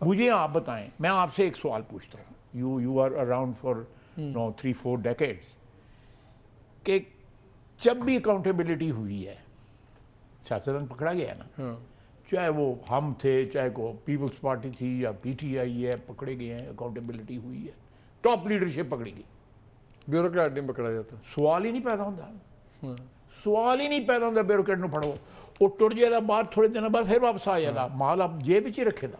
مجھے آپ بتائیں، میں آپ سے ایک سوال پوچھتا ہوں، you are around for 3-4 decades, کہ جب بھی اکاؤنٹیبلٹی ہوئی ہے، سیاستدان پکڑا گیا ہے نا، چاہے وہ ہم تھے، چاہے کو پیپلز پارٹی تھی یا پی ٹی آئی ہے، پکڑے گئے ہیں، اکاؤنٹیبلٹی ہوئی ہے، ٹاپ لیڈرشپ پکڑی گئی، بیوروکریٹ نہیں پکڑا جاتا. سوال ہی نہیں پیدا ہوتا، سوال ہی نہیں پیدا ہوتا بیوروکریٹ نو پڑھو، وہ ٹر جائے گا بعد تھوڑے دن بعد پھر واپس آ جائے گا، مال آپ جیب وچ ہی رکھے گا.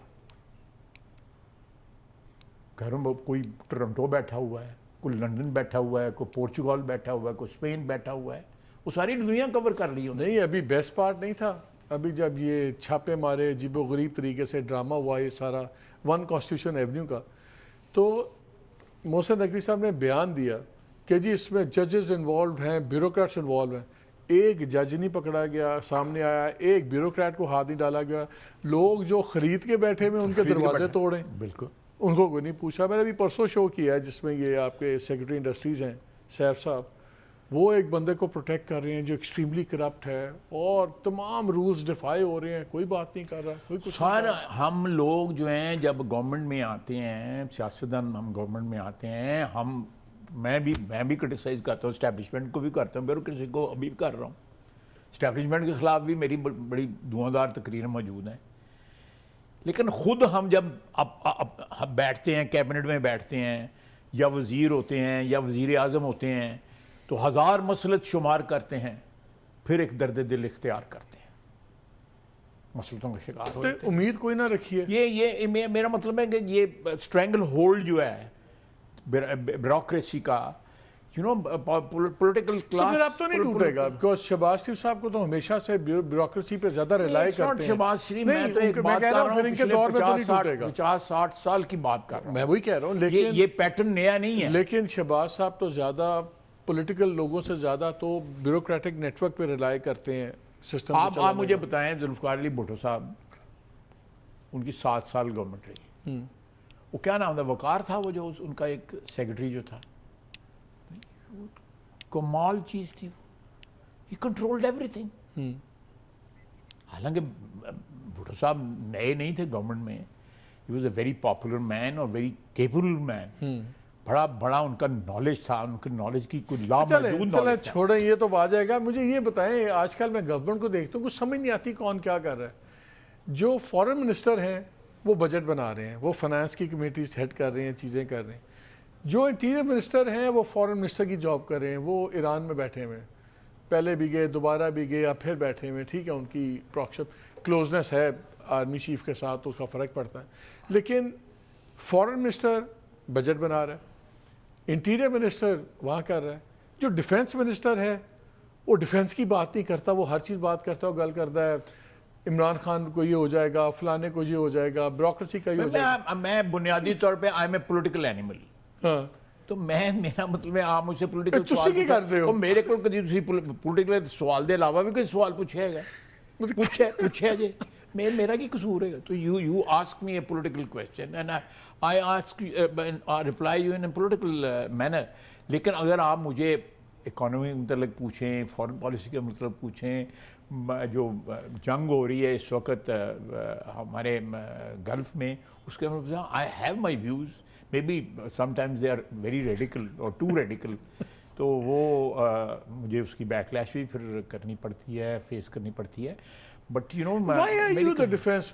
گھر میں کوئی ٹورنٹو بیٹھا ہوا ہے، کوئی لندن بیٹھا ہوا ہے، کوئی پورچوگل بیٹھا ہوا ہے، کوئی اسپین بیٹھا ہوا ہے، وہ ساری دنیا کور کر لی انہوں نے. نہیں ابھی بیسٹ پارٹ نہیں تھا، ابھی جب یہ چھاپے مارے عجیب و غریب طریقے سے ڈرامہ ہوا یہ سارا 1 کانسٹیٹیوشن ایونیو کا، تو محسن نقوی صاحب نے بیان دیا کہ جی اس میں ججز انوالوڈ ہیں، بیوروکریٹس انوالو ہیں. ایک جج نہیں پکڑا گیا سامنے آیا، ایک بیوروکریٹ کو ہاتھ نہیں ڈالا گیا. لوگ جو خرید کے بیٹھے ہوئے ان کے دروازے توڑیں، بالکل ان کو کوئی نہیں پوچھا. میں نے ابھی پرسوں شو کیا ہے جس میں یہ آپ کے سیکرٹری انڈسٹریز ہیں سیف صاحب، وہ ایک بندے کو پروٹیکٹ کر رہے ہیں جو ایکسٹریملی کرپٹ ہے، اور تمام رولز ڈیفائی ہو رہے ہیں، کوئی بات نہیں کر رہا، کوئی کچھ سر. ہم لوگ جو ہیں جب گورنمنٹ میں آتے ہیں، سیاستدان ہم گورنمنٹ میں آتے ہیں، میں بھی کرٹیسائز کرتا ہوں، اسٹیبلشمنٹ کو بھی کرتا ہوں، بیوروکریسی کو ابھی بھی کر رہا ہوں. اسٹیبلشمنٹ کے خلاف بھی میری بڑی دھواں تقریریں موجود ہیں. لیکن خود ہم جب بیٹھتے ہیں، کیبنٹ میں بیٹھتے ہیں، یا وزیر ہوتے ہیں یا وزیر اعظم ہوتے ہیں، تو 1000 مسلط شمار کرتے ہیں، پھر ایک درد دل اختیار کرتے ہیں، مسلطوں کا شکار ہو جاتے ہیں. امید کوئی نہ رکھی ہے. یہ میرا مطلب ہے کہ یہ اسٹرینگل ہولڈ جو ہے بیوروکریسی کا، پولیٹیکل کلاس، پھر اب تو نہیں ٹوٹے گا، بیکاز شہباز شریف صاحب کو تو ہمیشہ سے بیوروکریسی پہ زیادہ ریلائی کرتے ہیں. شہباز شریف، میں تو ایک بات کر رہا ہوں، پچھلے 50-60 سال کی بات کر رہا ہوں. میں وہی کہہ رہا ہوں، لیکن یہ پیٹرن نیا نہیں ہے. لیکن شہباز صاحب تو زیادہ پولیٹیکل لوگوں سے زیادہ تو بیوروکریٹک نیٹ ورک پہ ریلائی کرتے ہیں سسٹم. آپ مجھے بتائیں، ذوالفقار علی بھٹو صاحب، ان کی 7 سال گورنمنٹ رہی، وہ کیا نام تھا، وقار تھا وہ جو ان کا ایک سیکرٹری جو تھا، کمال چیز تھی، ہی کنٹرولڈ ایوری تھنگ. حالانکہ بھٹو صاحب نئے نہیں تھے گورنمنٹ میں، he was a very popular man اور ویری کیپبل مین. بڑا ان کا نالج تھا، ان کی نالج کی کوئی لامحدود چلیں نالج تھا. چھوڑیں، یہ تو آ جائے گا. مجھے یہ بتائیں، آج کل میں گورنمنٹ کو دیکھتا ہوں کچھ سمجھ نہیں آتی کون کیا کر رہا ہے. جو فارن منسٹر ہیں وہ بجٹ بنا رہے ہیں، وہ فنانس کی کمیٹیز ہیڈ کر رہے ہیں، چیزیں کر رہے ہیں. جو انٹیریئر منسٹر ہیں وہ فارن منسٹر کی جاب کر رہے ہیں، وہ ایران میں بیٹھے ہوئے ہیں، پہلے بھی گئے، دوبارہ بھی گئے، اب پھر بیٹھے ہوئے. ٹھیک ہے، ان کی کلوزنس ہے آرمی چیف کے ساتھ، تو اس کا فرق پڑتا ہے. لیکن فارن منسٹر بجٹ بنا رہا ہے، انٹیریئر منسٹر وہاں کر رہا ہے. جو ڈیفنس منسٹر ہے وہ ڈیفنس کی بات نہیں کرتا، وہ ہر چیز بات کرتا ہے، وہ گل کرتا ہے عمران خان کو یہ ہو جائے گا، فلانے کو یہ ہو جائے گا، بیوروکریسی کا یہ ہو جائے گا. میں بنیادی طور پہ I am a political animal. ہاں، تو میرا مطلب ہے، آپ مجھ سے پولیٹیکل تسی سوال کی کرتے ہو؟ میرے کو کدی پولیٹیکل سوال دے علاوہ بھی کوئی سوال پوچھے گا؟ پوچھے جی میرا کی قصور ہے. تو you ask me a political question and I ask reply you in a political manner. لیکن اگر آپ مجھے اکانومی کے متعلق پوچھیں، فارن پالیسی کے مطلب پوچھیں، جو جنگ ہو رہی ہے اس وقت ہمارے گلف میں، اس کے مطلب I have my views, may be some times they are very radical اور ٹو ریڈیکل. تو وہ مجھے اس کی بیک لیش بھی پھر کرنی پڑتی ہے، فیس کرنی پڑتی ہے. But Why are you the defense